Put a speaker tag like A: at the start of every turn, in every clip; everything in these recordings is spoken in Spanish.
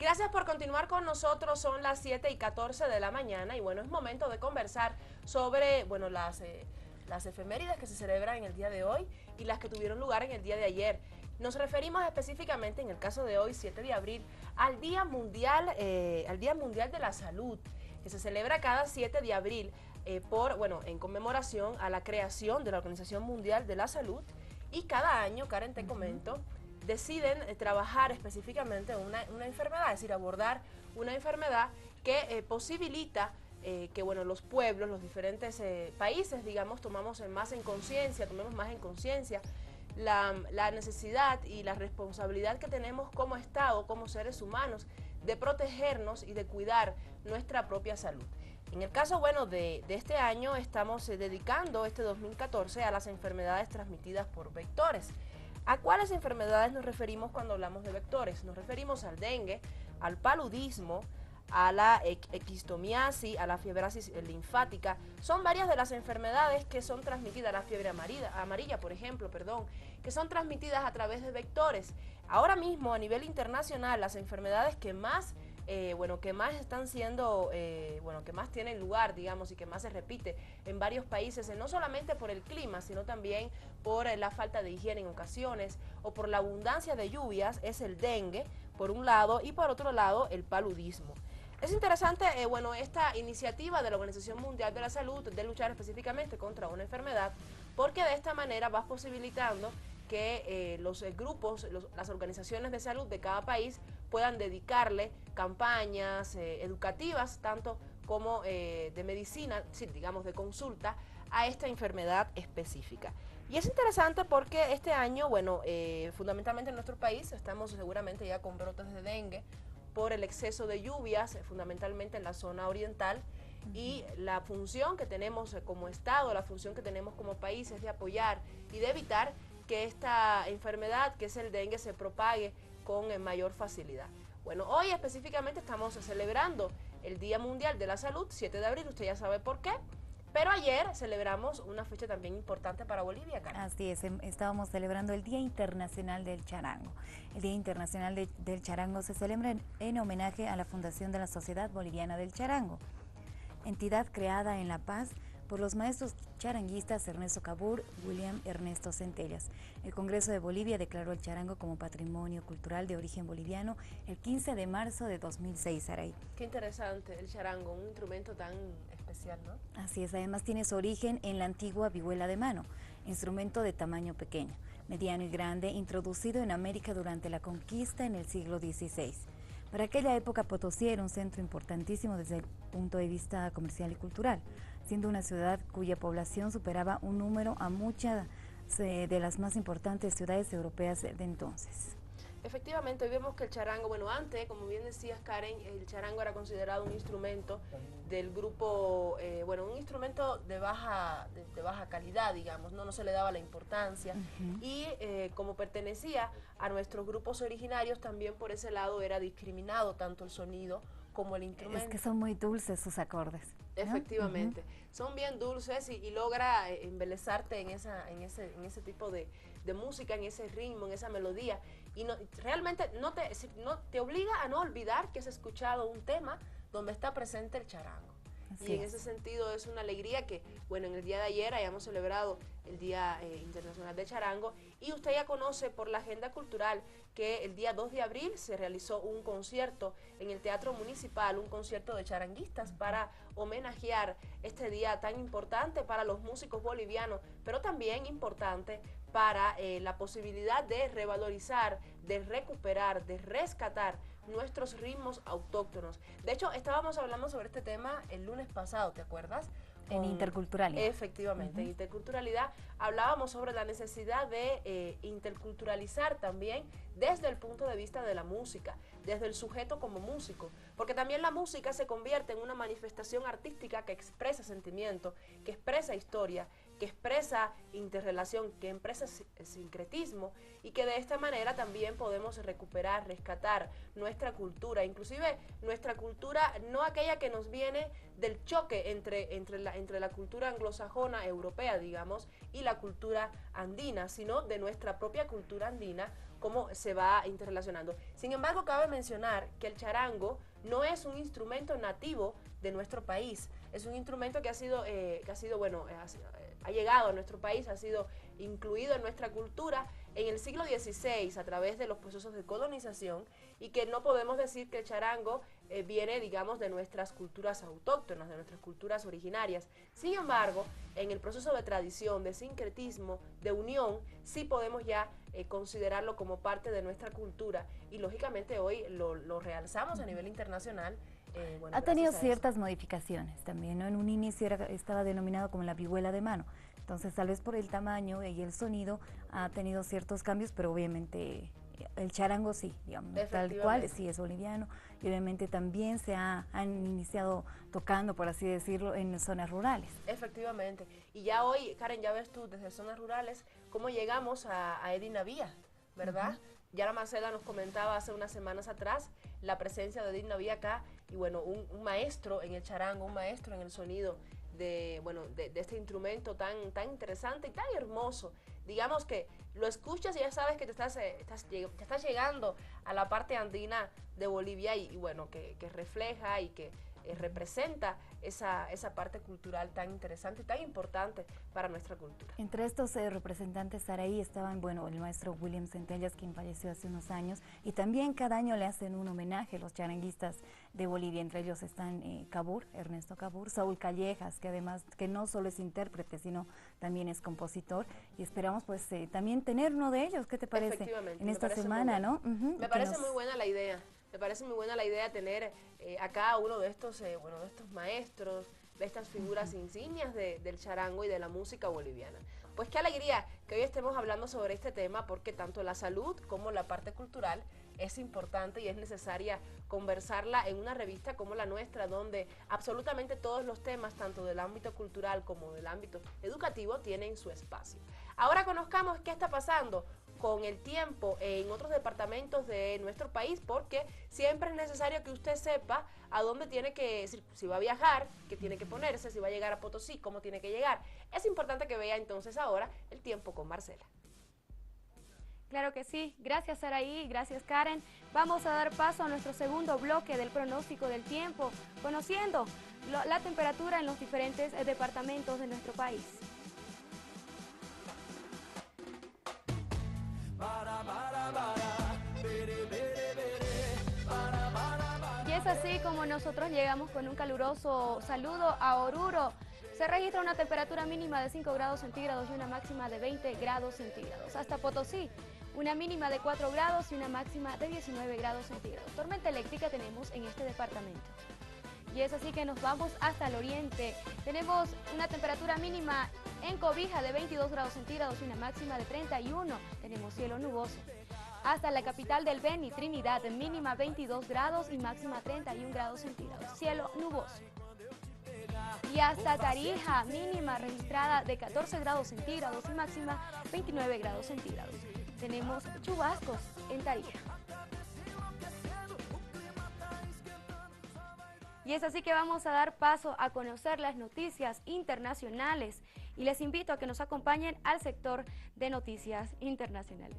A: Gracias por continuar con nosotros, son las 7:14 de la mañana y bueno, es momento de conversar sobre, bueno, las efemérides que se celebran en el día de hoy y las que tuvieron lugar en el día de ayer. Nos referimos específicamente, en el caso de hoy, 7 de abril, al Día Mundial de la Salud, que se celebra cada 7 de abril en conmemoración a la creación de la Organización Mundial de la Salud. Y cada año, Karen, te comento, deciden trabajar específicamente una enfermedad, es decir, abordar una enfermedad que posibilita que bueno, los pueblos, los diferentes países, digamos, tomemos más en conciencia la necesidad y la responsabilidad que tenemos como Estado, como seres humanos, de protegernos y de cuidar nuestra propia salud. En el caso, bueno, de este año estamos dedicando este 2014 a las enfermedades transmitidas por vectores. ¿A cuáles enfermedades nos referimos cuando hablamos de vectores? Nos referimos al dengue, al paludismo, a la equistomiasis, a la fiebrasis linfática. Son varias de las enfermedades que son transmitidas, la fiebre amarilla, por ejemplo, que son transmitidas a través de vectores. Ahora mismo, a nivel internacional, las enfermedades que más están siendo, que más tienen lugar, digamos, y que más se repite en varios países, no solamente por el clima, sino también por la falta de higiene en ocasiones o por la abundancia de lluvias, es el dengue, por un lado, y por otro lado, el paludismo. Es interesante, esta iniciativa de la Organización Mundial de la Salud de luchar específicamente contra una enfermedad, porque de esta manera vas posibilitando que los grupos, las organizaciones de salud de cada país puedan dedicarle campañas educativas, tanto como de medicina, digamos de consulta, a esta enfermedad específica. Y es interesante porque este año, fundamentalmente en nuestro país, estamos seguramente ya con brotes de dengue por el exceso de lluvias, fundamentalmente en la zona oriental, y la función que tenemos como Estado, la función que tenemos como país es de apoyar y de evitar que esta enfermedad, que es el dengue, se propague con mayor facilidad. Bueno, hoy específicamente estamos celebrando el Día Mundial de la Salud, 7 de abril, usted ya sabe por qué, pero ayer celebramos una fecha también importante para Bolivia, Carmen.
B: Así es, estábamos celebrando el Día Internacional del Charango. El Día Internacional del Charango se celebra en homenaje a la fundación de la Sociedad Boliviana del Charango, entidad creada en La Paz por los maestros charanguistas Ernesto Cabur, William Ernesto Centellas. El Congreso de Bolivia declaró el charango como patrimonio cultural de origen boliviano el 15 de marzo de 2006, Saray.
A: Qué interesante el charango, un instrumento tan especial, ¿no?
B: Así es, además tiene su origen en la antigua vihuela de mano, instrumento de tamaño pequeño, mediano y grande, introducido en América durante la conquista en el siglo XVI. Para aquella época, Potosí era un centro importantísimo desde el punto de vista comercial y cultural, siendo una ciudad cuya población superaba un número a muchas de las más importantes ciudades europeas de entonces.
A: Efectivamente, hoy vemos que el charango, antes, como bien decías, Karen, el charango era considerado un instrumento del grupo, un instrumento de baja calidad, digamos, no se le daba la importancia. Y como pertenecía a nuestros grupos originarios, también por ese lado era discriminado tanto el sonido como el instrumento.
B: Es que son muy dulces sus acordes, ¿no?
A: Efectivamente, son bien dulces y logra embelezarte en ese tipo de música, en ese ritmo, en esa melodía, y realmente no te obliga a no olvidar que has escuchado un tema donde está presente el charango. Y en ese sentido es una alegría que, en el día de ayer hayamos celebrado el Día Internacional del Charango, y usted ya conoce por la agenda cultural que el día 2 de abril se realizó un concierto en el Teatro Municipal, un concierto de charanguistas para homenajear este día tan importante para los músicos bolivianos, pero también importante para la posibilidad de revalorizar, de recuperar, de rescatar nuestros ritmos autóctonos. De hecho, estábamos hablando sobre este tema el lunes pasado, ¿te acuerdas?
B: En interculturalidad.
A: Efectivamente, en interculturalidad hablábamos sobre la necesidad de interculturalizar también desde el punto de vista de la música, desde el sujeto como músico, porque también la música se convierte en una manifestación artística que expresa sentimiento, que expresa historia, que expresa interrelación, que expresa sincretismo, y que de esta manera también podemos recuperar, rescatar nuestra cultura, inclusive nuestra cultura, no aquella que nos viene del choque entre la cultura anglosajona, europea, digamos, y la cultura andina, sino de nuestra propia cultura andina, cómo se va interrelacionando. Sin embargo, cabe mencionar que el charango no es un instrumento nativo de nuestro país, es un instrumento que ha llegado a nuestro país, ha sido incluido en nuestra cultura en el siglo XVI a través de los procesos de colonización, y que no podemos decir que el charango viene, digamos, de nuestras culturas autóctonas, de nuestras culturas originarias. Sin embargo, en el proceso de tradición, de sincretismo, de unión, sí podemos ya considerarlo como parte de nuestra cultura, y lógicamente hoy lo realzamos a nivel internacional.
B: Bueno, ha tenido ciertas modificaciones también, ¿no? En un inicio estaba denominado como la vihuela de mano, entonces tal vez por el tamaño y el sonido ha tenido ciertos cambios, pero obviamente el charango sí, digamos, tal cual, sí es boliviano, y obviamente también han iniciado tocando, por así decirlo, en zonas rurales.
A: Efectivamente, y ya hoy, Karen, ya ves tú desde zonas rurales cómo llegamos a Edina Vía, ¿verdad? Ya la Marcela nos comentaba hace unas semanas atrás la presencia de Edina Vía acá, y bueno, un maestro en el charango, un maestro en el sonido de este instrumento tan interesante y tan hermoso. Digamos que lo escuchas y ya sabes que te estás llegando a la parte andina de Bolivia, y bueno, que refleja y que representa esa parte cultural tan interesante y tan importante para nuestra cultura.
B: Entre estos representantes Saraí estaban, bueno, el maestro William Centellas, quien falleció hace unos años, y también cada año le hacen un homenaje a los charanguistas de Bolivia. Entre ellos están Ernesto Cabur, Saúl Callejas, que además que no solo es intérprete, sino también es compositor, y esperamos pues también tener uno de ellos. ¿Qué te parece en esta semana, no?
A: Me parece muy buena la idea. Me parece muy buena la idea de tener acá uno de estos maestros, de estas figuras insignias del charango y de la música boliviana. Pues qué alegría que hoy estemos hablando sobre este tema, porque tanto la salud como la parte cultural es importante y es necesaria conversarla en una revista como la nuestra, donde absolutamente todos los temas, tanto del ámbito cultural como del ámbito educativo, tienen su espacio. Ahora conozcamos qué está pasando con el tiempo en otros departamentos de nuestro país, porque siempre es necesario que usted sepa a dónde tiene que, si va a viajar, qué tiene que ponerse, si va a llegar a Potosí, cómo tiene que llegar. Es importante que vea entonces ahora el tiempo con Marcela.
C: Claro que sí, gracias Saraí, gracias Karen. Vamos a dar paso a nuestro segundo bloque del pronóstico del tiempo, conociendo la temperatura en los diferentes departamentos de nuestro país. Y es así como nosotros llegamos con un caluroso saludo a Oruro. Se registra una temperatura mínima de 5 grados centígrados y una máxima de 20 grados centígrados. Hasta Potosí, una mínima de 4 grados y una máxima de 19 grados centígrados. Tormenta eléctrica tenemos en este departamento. Y es así que nos vamos hasta el oriente. Tenemos una temperatura mínima en Cobija de 22 grados centígrados y una máxima de 31. Tenemos cielo nuboso. Hasta la capital del Beni, Trinidad, mínima 22 grados y máxima 31 grados centígrados. Cielo nuboso. Y hasta Tarija, mínima registrada de 14 grados centígrados y máxima 29 grados centígrados. Tenemos chubascos en Tarija. Y es así que vamos a dar paso a conocer las noticias internacionales y les invito a que nos acompañen al sector de noticias internacionales.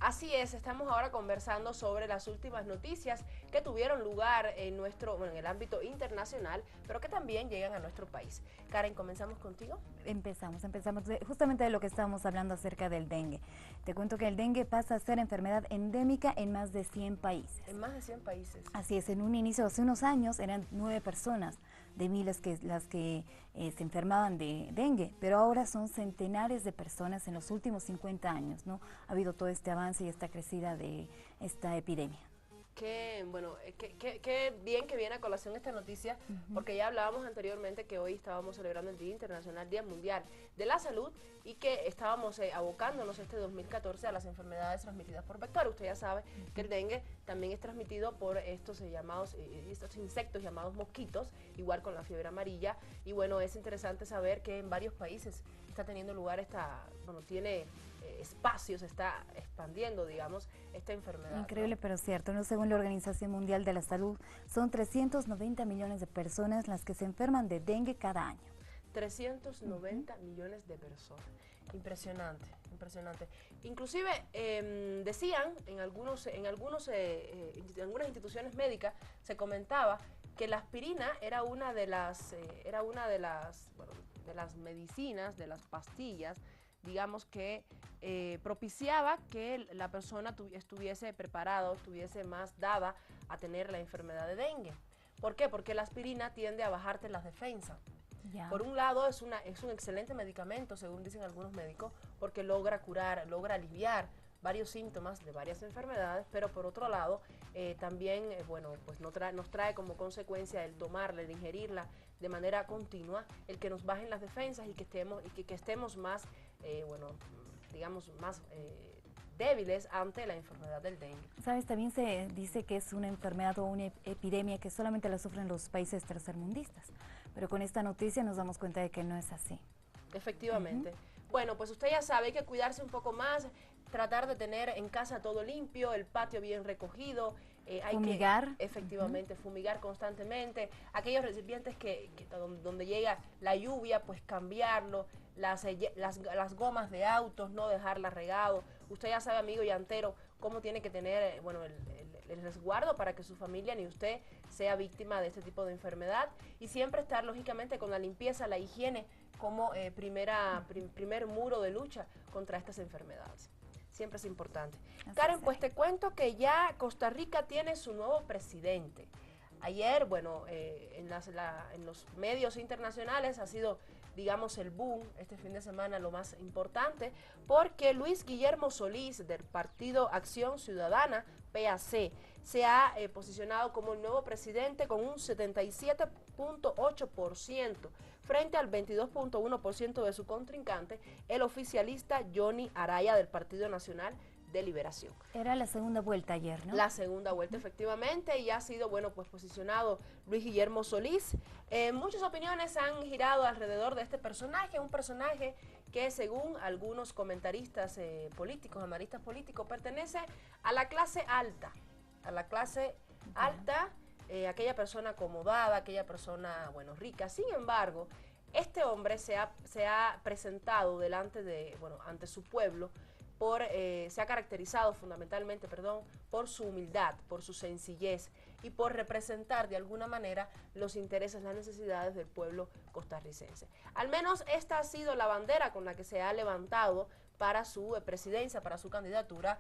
A: Así es, estamos ahora conversando sobre las últimas noticias que tuvieron lugar en en el ámbito internacional, pero que también llegan a nuestro país. Karen, ¿comenzamos contigo?
B: Empezamos justamente de lo que estábamos hablando acerca del dengue. Te cuento que el dengue pasa a ser enfermedad endémica en más de 100 países.
A: En más de 100 países.
B: Así es, en un inicio, hace unos años, eran 9 personas de miles las que se enfermaban de dengue, pero ahora son centenares de personas en los últimos 50 años, ¿no? Ha habido todo este avance y esta crecida de esta epidemia.
A: bueno, qué bien que viene a colación esta noticia, porque ya hablábamos anteriormente que hoy estábamos celebrando el Día Internacional, Día Mundial de la Salud, y que estábamos abocándonos este 2014 a las enfermedades transmitidas por vectores. Usted ya sabe que el dengue también es transmitido por estos estos insectos llamados mosquitos, igual con la fiebre amarilla, y bueno, es interesante saber que en varios países está teniendo lugar tiene espacios, está expandiendo, digamos, esta enfermedad.
B: Increíble, ¿no? Pero cierto, ¿no? Según la Organización Mundial de la Salud, son 390 millones de personas las que se enferman de dengue cada año.
A: 390 millones de personas. Impresionante, impresionante. Inclusive decían en algunas instituciones médicas se comentaba que la aspirina era una de las medicinas, de las pastillas, digamos, que propiciaba que la persona estuviese preparada, estuviese más dada a tener la enfermedad de dengue. ¿Por qué? Porque la aspirina tiende a bajarte las defensas. Por un lado es un excelente medicamento, según dicen algunos médicos, porque logra curar, logra aliviar varios síntomas de varias enfermedades, pero por otro lado también nos trae como consecuencia el tomarla, el ingerirla de manera continua, el que nos bajen las defensas y que estemos más, más débiles ante la enfermedad del dengue.
B: ¿Sabes? También se dice que es una enfermedad o una epidemia que solamente la sufren los países tercermundistas, pero con esta noticia nos damos cuenta de que no es así.
A: Efectivamente. Bueno, pues usted ya sabe, hay que cuidarse un poco más, tratar de tener en casa todo limpio, el patio bien recogido. Hay
B: fumigar.
A: Que, efectivamente, fumigar constantemente. Aquellos recipientes donde llega la lluvia, pues cambiarlo. Las gomas de autos, no dejarlas regado. Usted ya sabe, amigo llantero, cómo tiene que tener el resguardo para que su familia ni usted sea víctima de este tipo de enfermedad. Y siempre estar, lógicamente, con la limpieza, la higiene, como primer muro de lucha contra estas enfermedades. Siempre es importante. Karen, pues te cuento que ya Costa Rica tiene su nuevo presidente. Ayer, en los medios internacionales ha sido, digamos, el boom este fin de semana, lo más importante, porque Luis Guillermo Solís, del Partido Acción Ciudadana, PAC, se ha posicionado como el nuevo presidente con un 77.8%, frente al 22.1% de su contrincante, el oficialista Johnny Araya, del Partido Nacional de Liberación.
B: Era la segunda vuelta ayer, ¿no?
A: La segunda vuelta, efectivamente, y ha sido, posicionado Luis Guillermo Solís. Muchas opiniones han girado alrededor de este personaje, un personaje que, según algunos comentaristas políticos, analistas políticos, pertenece a la clase alta, aquella persona acomodada, aquella persona, rica. Sin embargo, este hombre se ha presentado ante su pueblo, se ha caracterizado fundamentalmente, por su humildad, por su sencillez y por representar de alguna manera los intereses, las necesidades del pueblo costarricense. Al menos esta ha sido la bandera con la que se ha levantado para su presidencia, para su candidatura.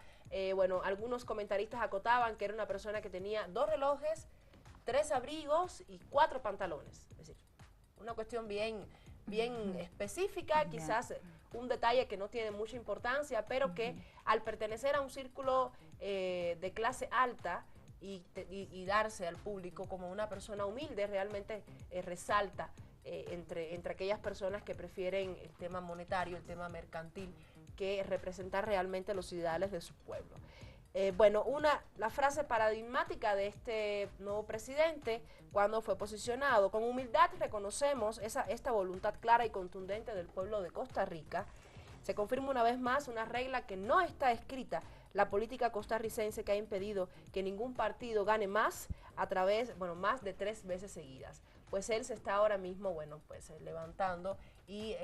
A: Algunos comentaristas acotaban que era una persona que tenía 2 relojes, 3 abrigos y 4 pantalones. Es decir, una cuestión bien específica, quizás un detalle que no tiene mucha importancia, pero que al pertenecer a un círculo de clase alta y darse al público como una persona humilde, realmente resalta entre aquellas personas que prefieren el tema monetario, el tema mercantil, que representar realmente los ideales de su pueblo. La frase paradigmática de este nuevo presidente, cuando fue posicionado: con humildad reconocemos esta voluntad clara y contundente del pueblo de Costa Rica. Se confirma una vez más una regla que no está escrita: la política costarricense, que ha impedido que ningún partido gane más más de 3 veces seguidas. Pues él se está ahora mismo, levantando y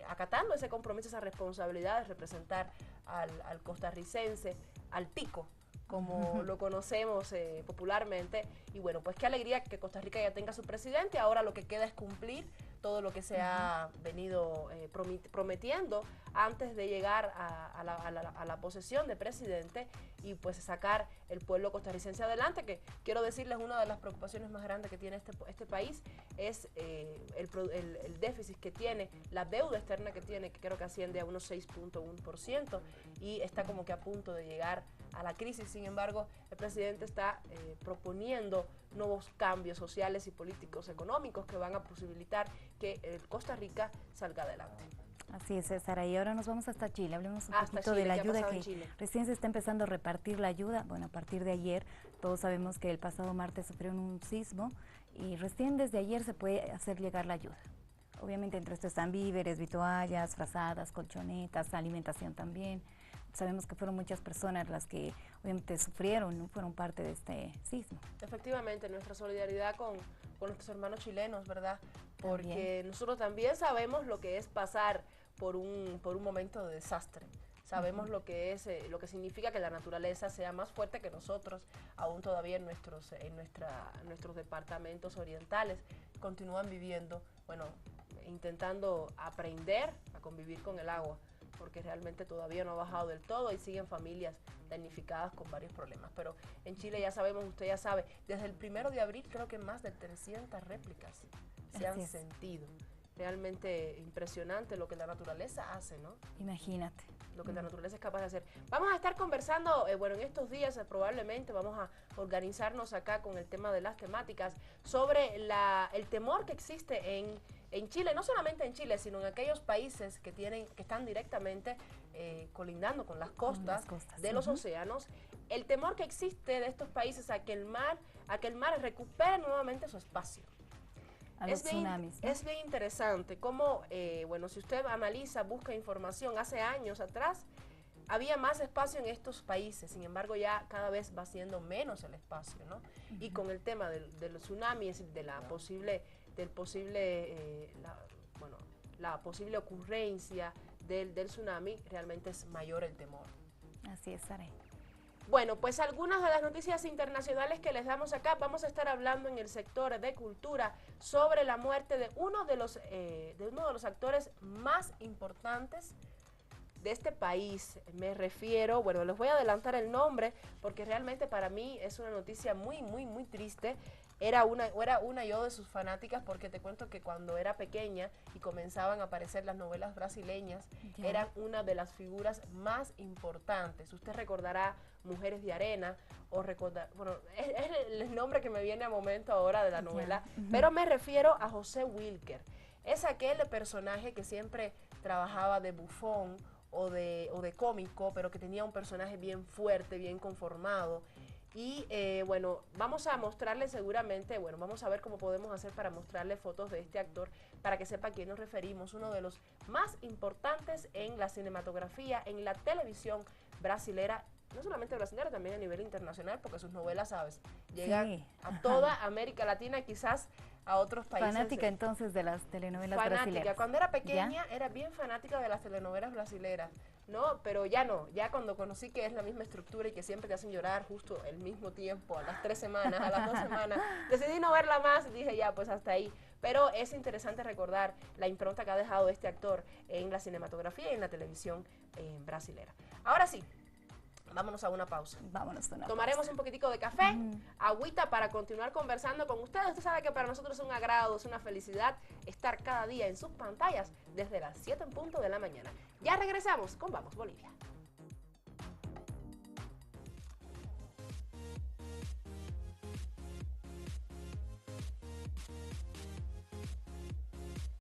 A: acatando ese compromiso, esa responsabilidad de representar al costarricense, al tico, como lo conocemos popularmente. Y qué alegría que Costa Rica ya tenga su presidente. Ahora lo que queda es cumplir todo lo que se ha venido prometiendo antes de llegar a la posesión de presidente, y sacar el pueblo costarricense adelante, que quiero decirles, una de las preocupaciones más grandes que tiene este país es el déficit que tiene, la deuda externa que tiene, que creo que asciende a unos 6.1%, y está como que a punto de llegar la crisis. Sin embargo, el presidente está proponiendo nuevos cambios sociales y políticos económicos que van a posibilitar que Costa Rica salga adelante.
B: Así es, César. Y ahora nos vamos hasta Chile. Hablemos un poquito
A: Chile,
B: de la ayuda
A: que
B: recién se está empezando a repartir la ayuda. Bueno, a partir de ayer, todos sabemos que el pasado martes sufrieron un sismo y recién desde ayer se puede hacer llegar la ayuda. Obviamente entre esto están víveres, vituallas, frazadas, colchonetas, alimentación también. Sabemos que fueron muchas personas las que obviamente sufrieron, ¿no? Fueron parte de este sismo.
A: Efectivamente, nuestra solidaridad con nuestros hermanos chilenos, ¿verdad? Porque nosotros también sabemos lo que es pasar por un momento de desastre. Sabemos lo que es, lo que significa que la naturaleza sea más fuerte que nosotros, aún todavía en nuestros departamentos orientales continúan viviendo, bueno, intentando aprender a convivir con el agua, porque realmente todavía no ha bajado del todo y siguen familias damnificadas con varios problemas. Pero en Chile ya sabemos, usted ya sabe, desde el 1 de abril creo que más de 300 réplicas se han sentido. Realmente impresionante lo que la naturaleza hace, ¿no?
B: Imagínate.
A: Lo que la naturaleza es capaz de hacer. Vamos a estar conversando, bueno, en estos días probablemente vamos a organizarnos acá con el tema de las temáticas sobre el temor que existe en Chile, no solamente en Chile, sino en aquellos países que están directamente colindando con las costas de los océanos, el temor que existe de estos países a que el mar recupere nuevamente su espacio.
B: A los tsunamis, ¿no?
A: Es bien interesante cómo, bueno, si usted analiza, busca información, hace años atrás había más espacio en estos países, sin embargo ya cada vez va siendo menos el espacio, ¿no? Y con el tema de los tsunamis, de la posible ocurrencia del tsunami, realmente es mayor el temor.
B: Así es, Sara.
A: Bueno, pues algunas de las noticias internacionales que les damos acá, vamos a estar hablando en el sector de cultura sobre la muerte de uno de los actores más importantes de este país. Me refiero, bueno, les voy a adelantar el nombre porque realmente para mí es una noticia muy, muy, muy triste. Era una yo de sus fanáticas porque te cuento que cuando era pequeña y comenzaban a aparecer las novelas brasileñas, eran una de las figuras más importantes. Usted recordará Mujeres de Arena o bueno, es el nombre que me viene a momento ahora de la novela, pero me refiero a José Wilker. Es aquel personaje que siempre trabajaba de bufón o de cómico, pero que tenía un personaje bien fuerte, bien conformado. Y bueno, vamos a mostrarle seguramente, bueno, vamos a ver cómo podemos hacer para mostrarle fotos de este actor para que sepa a quién nos referimos, uno de los más importantes en la cinematografía, en la televisión brasilera, no solamente brasilera, también a nivel internacional, porque sus novelas, ¿sabes?, llegan a toda América Latina, quizás a otros países.
B: Fanática entonces de las telenovelas brasileras.
A: Cuando era pequeña era bien fanática de las telenovelas brasileras, ¿no? Pero ya no, ya cuando conocí que es la misma estructura y que siempre te hacen llorar justo el mismo tiempo, a las 3 semanas, a las 2 semanas, decidí no verla más y dije ya, pues hasta ahí. Pero es interesante recordar la impronta que ha dejado este actor en la cinematografía y en la televisión brasilera. Ahora sí, vámonos a una pausa.
B: Vámonos a una
A: Tomaremos
B: pausa.
A: un poquitico de café, agüita para continuar conversando con ustedes. Usted sabe que para nosotros es un agrado, es una felicidad estar cada día en sus pantallas desde las 7 en punto de la mañana. Ya regresamos con Vamos Bolivia.